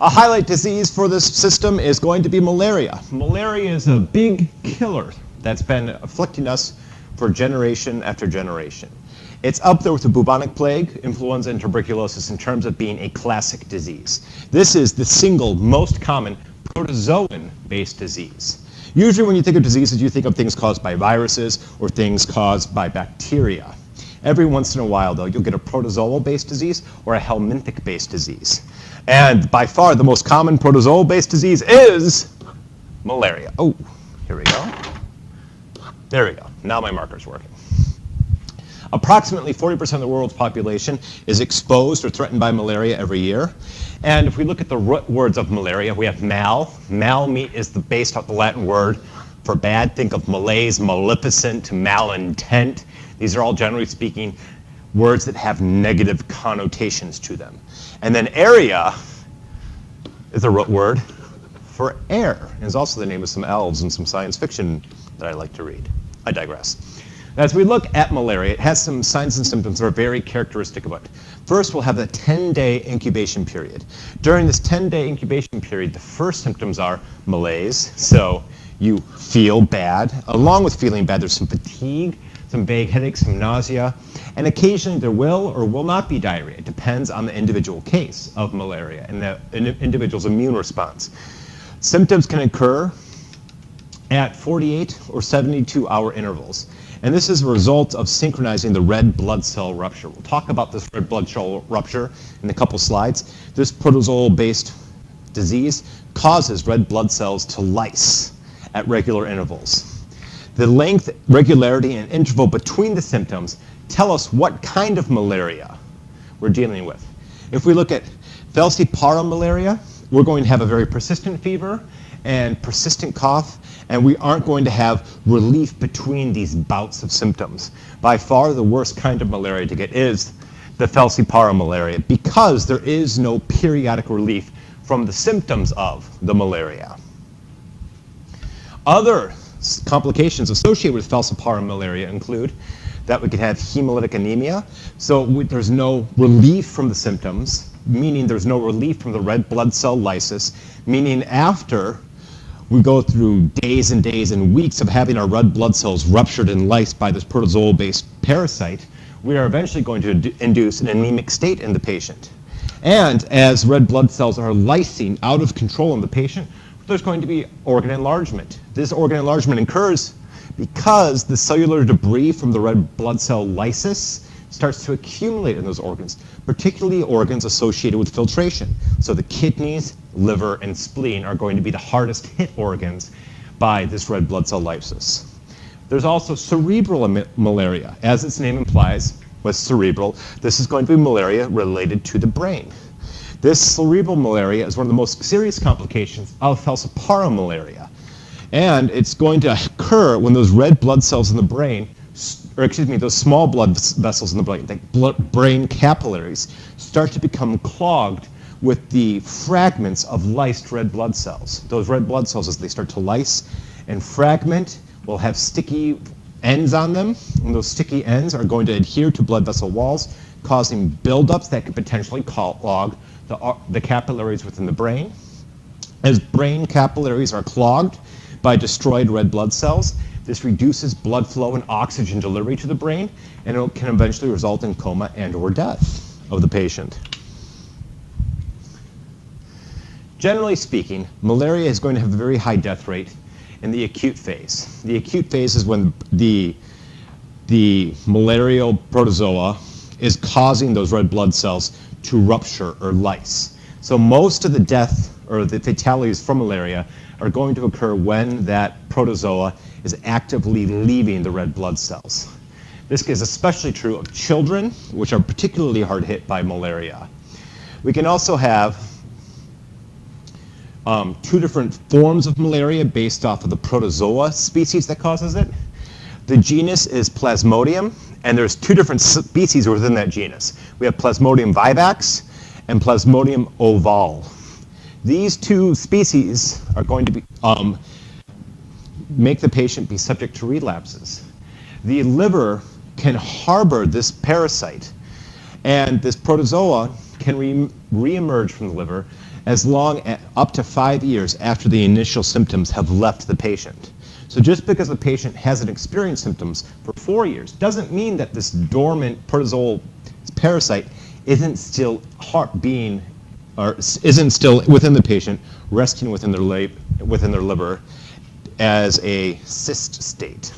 A highlight disease for this system is going to be malaria. Malaria is a big killer that's been afflicting us for generation after generation. It's up there with the bubonic plague, influenza, and tuberculosis in terms of being a classic disease. This is the single most common protozoan-based disease. Usually when you think of diseases, you think of things caused by viruses or things caused by bacteria. Every once in a while, though, you'll get a protozoal-based disease or a helminthic-based disease. And by far, the most common protozoal-based disease is malaria. Oh, here we go. There we go. Now my marker's working. Approximately 40% of the world's population is exposed or threatened by malaria every year. And if we look at the root words of malaria, we have mal. Mal is based off the Latin word for bad. Think of malaise, maleficent, malintent. These are all, generally speaking, words that have negative connotations to them. And then area is a root word for air. And is also the name of some elves and some science fiction that I like to read. I digress. As we look at malaria, it has some signs and symptoms that are very characteristic of it. First, we'll have the 10-day incubation period. During this 10-day incubation period, the first symptoms are malaise. So you feel bad. Along with feeling bad, there's some fatigue, some vague headaches, some nausea, and occasionally there will or will not be diarrhea. It depends on the individual case of malaria and the individual's immune response. Symptoms can occur at 48 or 72-hour intervals. And this is a result of synchronizing the red blood cell rupture. We'll talk about this red blood cell rupture in a couple slides. This protozoal-based disease causes red blood cells to lyse at regular intervals. The length, regularity, and interval between the symptoms tell us what kind of malaria we're dealing with. If we look at falciparum malaria, we're going to have a very persistent fever and persistent cough, and we aren't going to have relief between these bouts of symptoms. By far, the worst kind of malaria to get is the falciparum malaria because there is no periodic relief from the symptoms of the malaria. Other complications associated with falciparum malaria include that we could have hemolytic anemia, so there's no relief from the symptoms, meaning there's no relief from the red blood cell lysis, meaning after we go through days and days and weeks of having our red blood cells ruptured and lysed by this protozoal-based parasite, we are eventually going to induce an anemic state in the patient. And as red blood cells are lysing out of control in the patient, there's going to be organ enlargement. This organ enlargement occurs because the cellular debris from the red blood cell lysis starts to accumulate in those organs, particularly organs associated with filtration. So the kidneys, liver, and spleen are going to be the hardest hit organs by this red blood cell lysis. There's also cerebral malaria. As its name implies, with cerebral, this is going to be malaria related to the brain. This cerebral malaria is one of the most serious complications of falciparum malaria. And it's going to occur when those red blood cells in the brain, or excuse me, those small blood vessels in the brain, like brain capillaries, start to become clogged with the fragments of lysed red blood cells. Those red blood cells, as they start to lyse and fragment, will have sticky ends on them, and those sticky ends are going to adhere to blood vessel walls, causing buildups that could potentially clog the capillaries within the brain. As brain capillaries are clogged by destroyed red blood cells, this reduces blood flow and oxygen delivery to the brain, and it can eventually result in coma and or death of the patient. Generally speaking, malaria is going to have a very high death rate in the acute phase. The acute phase is when the malarial protozoa is causing those red blood cells to rupture or lyse. So most of the death or the fatalities from malaria are going to occur when that protozoa is actively leaving the red blood cells. This is especially true of children, which are particularly hard hit by malaria. We can also have two different forms of malaria based off of the protozoa species that causes it. The genus is Plasmodium, and there's two different species within that genus. We have Plasmodium vivax and Plasmodium ovale. These two species are going to be, make the patient be subject to relapses. The liver can harbor this parasite, and this protozoa can re-emerge from the liver as long as up to 5 years after the initial symptoms have left the patient. So just because the patient hasn't experienced symptoms for 4 years doesn't mean that this dormant protozoal parasite isn't still isn't still within the patient, resting within their liver as a cyst state.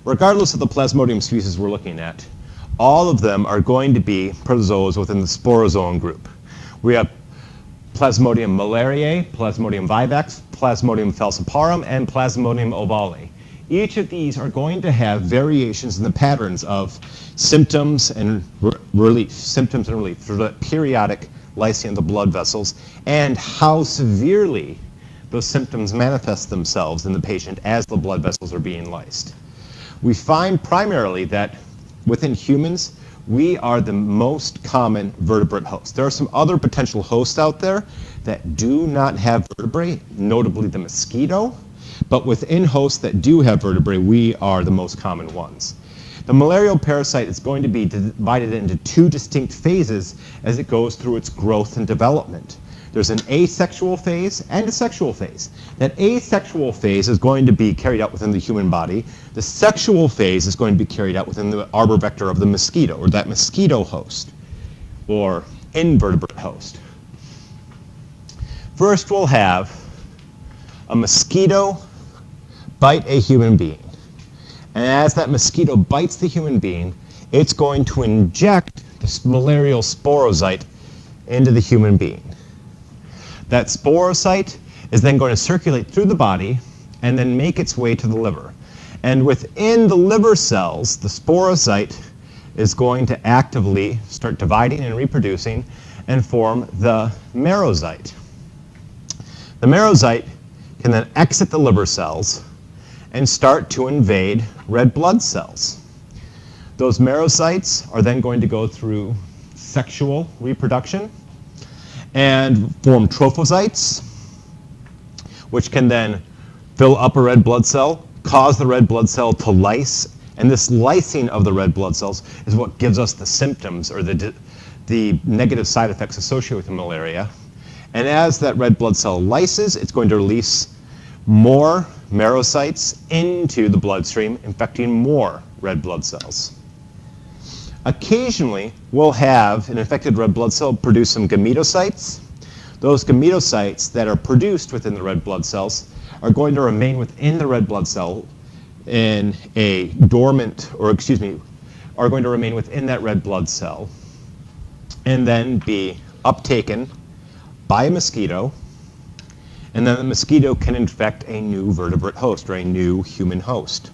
Regardless of the Plasmodium species we're looking at, all of them are going to be protozoas within the sporozoan group. We have Plasmodium malariae, Plasmodium vivax, Plasmodium falciparum, and Plasmodium ovale. Each of these are going to have variations in the patterns of symptoms and relief through the periodic lysing of the blood vessels and how severely those symptoms manifest themselves in the patient as the blood vessels are being lysed. We find primarily that within humans, we are the most common vertebrate host. There are some other potential hosts out there that do not have vertebrae, notably the mosquito, but within hosts that do have vertebrae, we are the most common ones. The malarial parasite is going to be divided into two distinct phases as it goes through its growth and development. There's an asexual phase and a sexual phase. That asexual phase is going to be carried out within the human body. The sexual phase is going to be carried out within the arbor vector of the mosquito, or that mosquito host, or invertebrate host. First, we'll have a mosquito bite a human being. And as that mosquito bites the human being, it's going to inject this malarial sporocyte into the human being. That sporocyte is then going to circulate through the body and then make its way to the liver. And within the liver cells, the sporocyte is going to actively start dividing and reproducing and form the merocyte. The merocyte can then exit the liver cells and start to invade red blood cells. Those merocytes are then going to go through sexual reproduction and form trophocytes, which can then fill up a red blood cell, cause the red blood cell to lyse, and this lysing of the red blood cells is what gives us the symptoms or the negative side effects associated with the malaria. And as that red blood cell lyses, it's going to release more merocytes into the bloodstream, infecting more red blood cells. Occasionally, we'll have an infected red blood cell produce some gametocytes. Those gametocytes that are produced within the red blood cells are going to remain within the red blood cell in a dormant, are going to remain within that red blood cell and then be uptaken by a mosquito, and then the mosquito can infect a new vertebrate host or a new human host.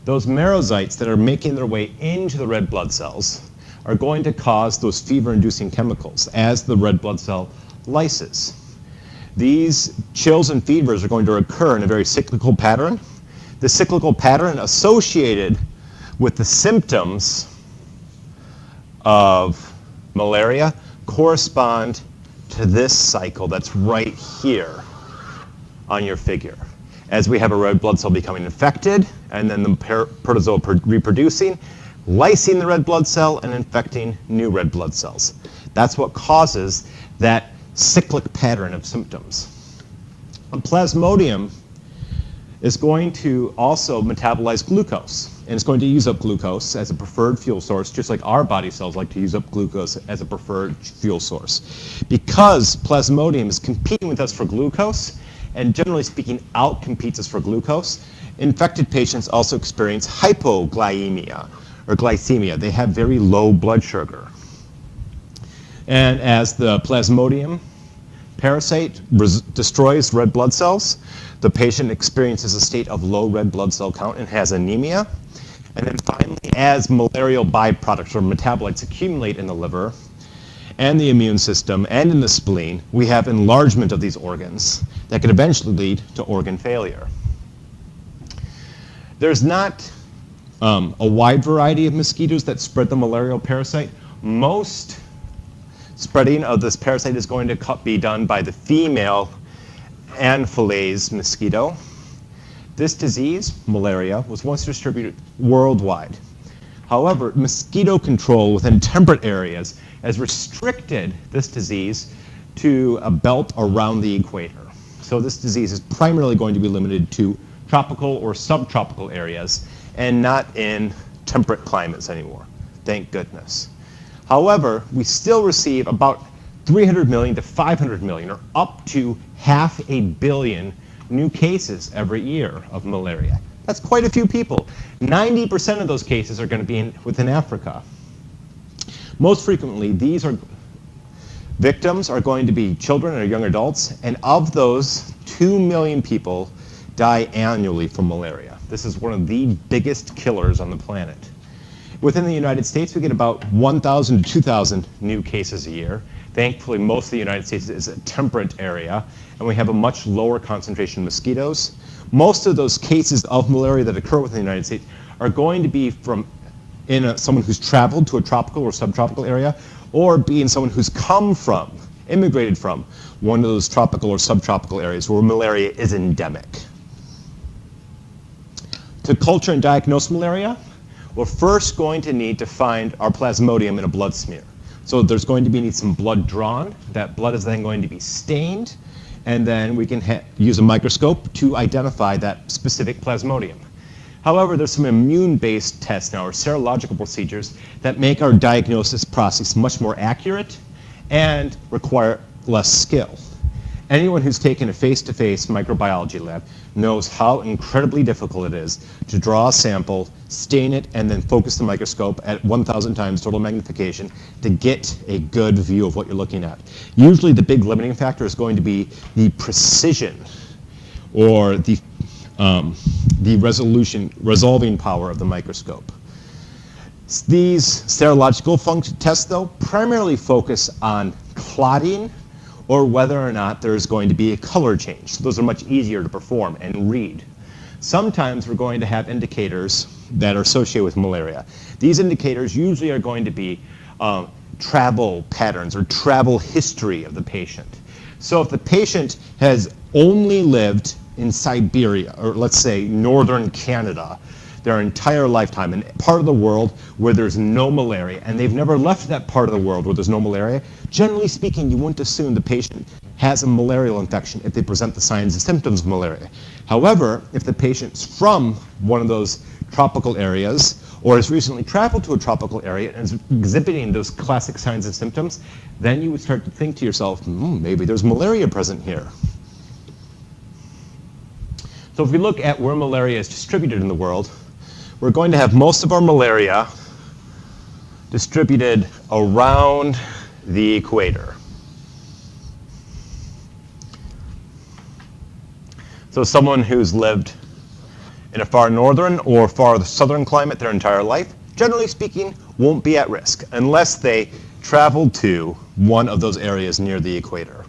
Those merocytes that are making their way into the red blood cells are going to cause those fever-inducing chemicals as the red blood cell lyses. These chills and fevers are going to occur in a very cyclical pattern. The cyclical pattern associated with the symptoms of malaria correspond to this cycle that's right here on your figure. As we have a red blood cell becoming infected, and then the protozoa reproducing, lysing the red blood cell and infecting new red blood cells. That's what causes that cyclic pattern of symptoms. A Plasmodium is going to also metabolize glucose, and it's going to use up glucose as a preferred fuel source, just like our body cells like to use up glucose as a preferred fuel source. Because Plasmodium is competing with us for glucose, and generally speaking, outcompetes us for glucose, infected patients also experience hypoglycemia or glycemia. They have very low blood sugar. And as the Plasmodium parasite destroys red blood cells, the patient experiences a state of low red blood cell count and has anemia. And then finally, as malarial byproducts or metabolites accumulate in the liver and the immune system and in the spleen, we have enlargement of these organs that could eventually lead to organ failure. There's not a wide variety of mosquitoes that spread the malarial parasite. Most spreading of this parasite is going to be done by the female Anopheles mosquito. This disease, malaria, was once distributed worldwide. However, mosquito control within temperate areas has restricted this disease to a belt around the equator. So this disease is primarily going to be limited to tropical or subtropical areas and not in temperate climates anymore, thank goodness. However, we still receive about 300 million to 500 million, or up to 500 million new cases every year of malaria. That's quite a few people. 90% of those cases are going to be within Africa. Most frequently, victims are going to be children or young adults, and of those, 2 million people die annually from malaria. This is one of the biggest killers on the planet. Within the United States, we get about 1,000 to 2,000 new cases a year. Thankfully, most of the United States is a temperate area, and we have a much lower concentration of mosquitoes. Most of those cases of malaria that occur within the United States are going to be from someone who's traveled to a tropical or subtropical area, or being someone who's immigrated from one of those tropical or subtropical areas where malaria is endemic. To culture and diagnose malaria, we're first going to need to find our plasmodium in a blood smear. So there's going to need some blood drawn. That blood is then going to be stained, and then we can use a microscope to identify that specific plasmodium. However, there's some immune-based tests now, or serological procedures, that make our diagnosis process much more accurate and require less skill. Anyone who's taken a face-to-face microbiology lab knows how incredibly difficult it is to draw a sample, stain it, and then focus the microscope at 1,000 times total magnification to get a good view of what you're looking at. Usually the big limiting factor is going to be the precision or the resolving power of the microscope. These serological tests, though, primarily focus on clotting or whether or not there's going to be a color change. So those are much easier to perform and read. Sometimes we're going to have indicators that are associated with malaria. These indicators usually are going to be travel patterns or travel history of the patient. So if the patient has only lived in Siberia, or let's say northern Canada, their entire lifetime, in part of the world where there's no malaria, and they've never left that part of the world where there's no malaria, generally speaking, you wouldn't assume the patient has a malarial infection if they present the signs and symptoms of malaria. However, if the patient's from one of those tropical areas, or has recently traveled to a tropical area and is exhibiting those classic signs and symptoms, then you would start to think to yourself, maybe there's malaria present here. So if we look at where malaria is distributed in the world, we're going to have most of our malaria distributed around the equator. So someone who's lived in a far northern or far southern climate their entire life, generally speaking, won't be at risk unless they travel to one of those areas near the equator.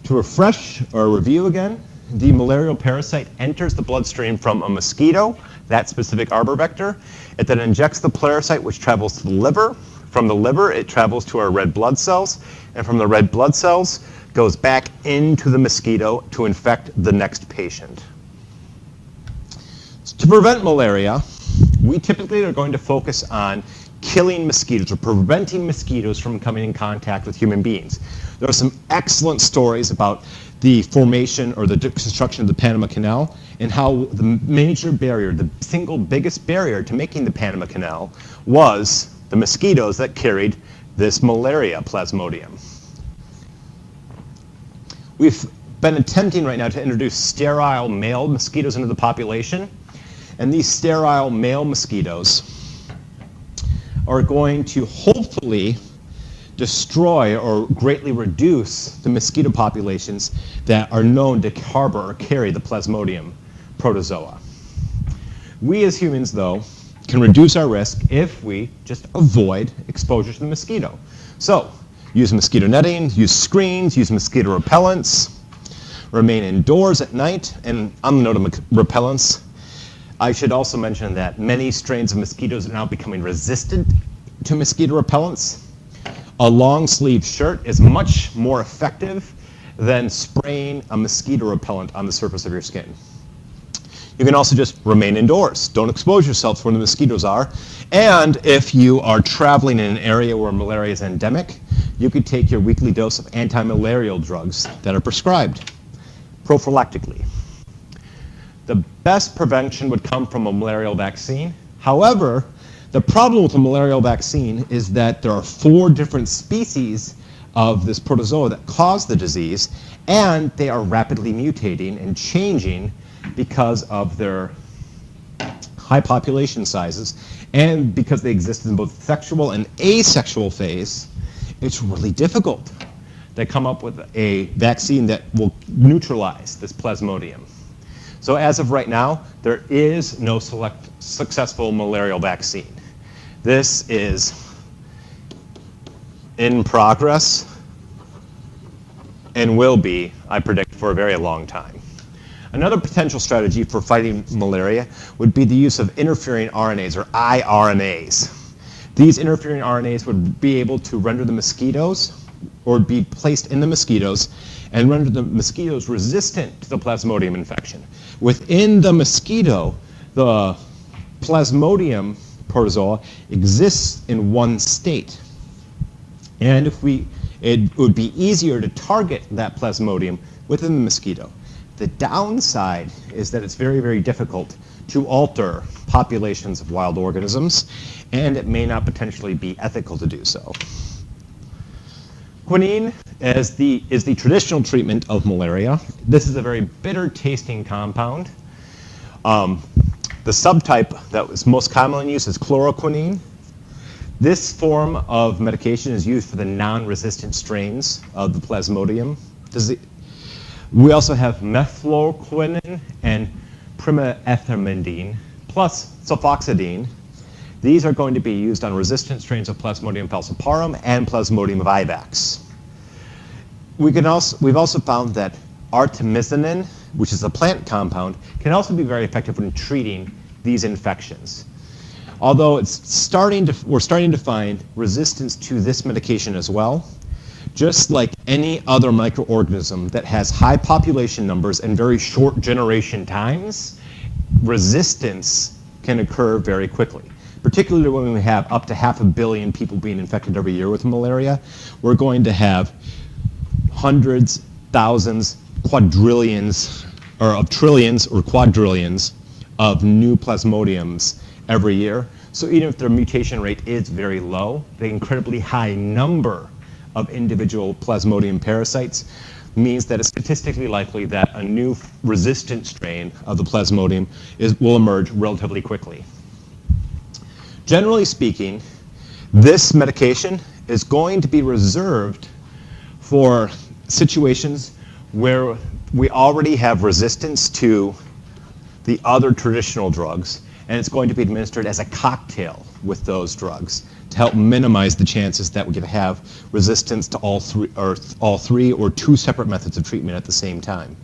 To refresh or review again, the malarial parasite enters the bloodstream from a mosquito, that specific arbor vector. It then injects the parasite, which travels to the liver. From the liver, it travels to our red blood cells, and from the red blood cells, goes back into the mosquito to infect the next patient. To prevent malaria, we typically are going to focus on killing mosquitoes or preventing mosquitoes from coming in contact with human beings. There are some excellent stories about the formation or the construction of the Panama Canal and how the major barrier, the single biggest barrier to making the Panama Canal was the mosquitoes that carried this malaria plasmodium. We've been attempting right now to introduce sterile male mosquitoes into the population, and these sterile male mosquitoes are going to hopefully destroy or greatly reduce the mosquito populations that are known to harbor or carry the plasmodium protozoa. We as humans, though, can reduce our risk if we just avoid exposure to the mosquito. So, use mosquito netting, use screens, use mosquito repellents, remain indoors at night, and on the note of repellents, I should also mention that many strains of mosquitoes are now becoming resistant to mosquito repellents. A long sleeve shirt is much more effective than spraying a mosquito repellent on the surface of your skin. You can also just remain indoors. Don't expose yourself to where the mosquitoes are. And if you are traveling in an area where malaria is endemic, you could take your weekly dose of anti-malarial drugs that are prescribed prophylactically. The best prevention would come from a malarial vaccine. However, the problem with a malarial vaccine is that there are 4 different species of this protozoa that cause the disease, and they are rapidly mutating and changing because of their high population sizes, and because they exist in both sexual and asexual phase. It's really difficult to come up with a vaccine that will neutralize this plasmodium. So as of right now, there is no successful malarial vaccine. This is in progress and will be, I predict, for a very long time. Another potential strategy for fighting malaria would be the use of interfering RNAs, or iRNAs. These interfering RNAs would be able to render the mosquitoes, or be placed in the mosquitoes, and render the mosquitoes resistant to the plasmodium infection. Within the mosquito, the plasmodium protozoa exists in one state. And it would be easier to target that plasmodium within the mosquito. The downside is that it's very, very difficult to alter populations of wild organisms, and it may not potentially be ethical to do so. Quinine is the traditional treatment of malaria. This is a very bitter tasting compound. The subtype that was most commonly used is chloroquine. This form of medication is used for the non-resistant strains of the plasmodium disease. We also have mefloquine and primethamidine, plus sulfoxidine. These are going to be used on resistant strains of Plasmodium falciparum and Plasmodium vivax. We've also found that artemisinin, which is a plant compound, can also be very effective in treating these infections. Although we're starting to find resistance to this medication as well. Just like any other microorganism that has high population numbers and very short generation times, resistance can occur very quickly. Particularly when we have up to 500 million people being infected every year with malaria, we're going to have hundreds, thousands, quadrillions, or of trillions or quadrillions of new plasmodiums every year. So even if their mutation rate is very low, the incredibly high number of individual plasmodium parasites means that it's statistically likely that a new resistant strain of the plasmodium will emerge relatively quickly. Generally speaking, this medication is going to be reserved for situations where we already have resistance to the other traditional drugs, and it's going to be administered as a cocktail with those drugs to help minimize the chances that we could have resistance to all three or 2 separate methods of treatment at the same time.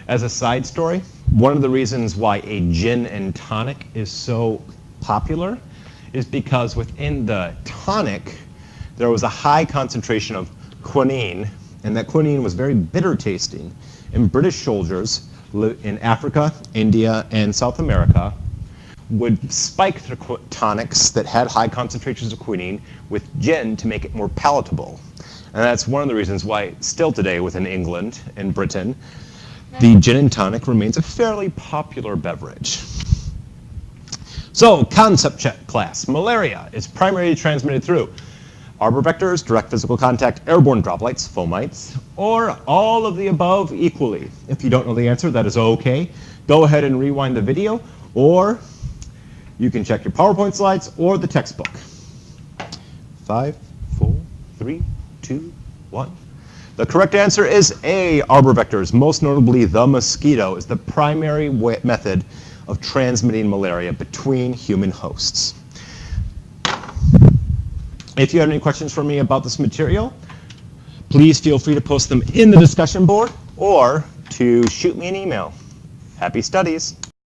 As a side story, one of the reasons why a gin and tonic is so popular is because within the tonic there was a high concentration of quinine, and that quinine was very bitter tasting. And British soldiers in Africa, India, and South America would spike their tonics that had high concentrations of quinine with gin to make it more palatable. And that's one of the reasons why still today within England and Britain, the gin and tonic remains a fairly popular beverage. So, concept check class. Malaria is primarily transmitted through arbovectors, direct physical contact, airborne droplets, fomites, or all of the above equally. If you don't know the answer, that is okay. Go ahead and rewind the video, or you can check your PowerPoint slides or the textbook. 5, 4, 3, 2, 1. The correct answer is A, arbovectors. Most notably, the mosquito is the primary method of transmitting malaria between human hosts. If you have any questions for me about this material, please feel free to post them in the discussion board or to shoot me an email. Happy studies.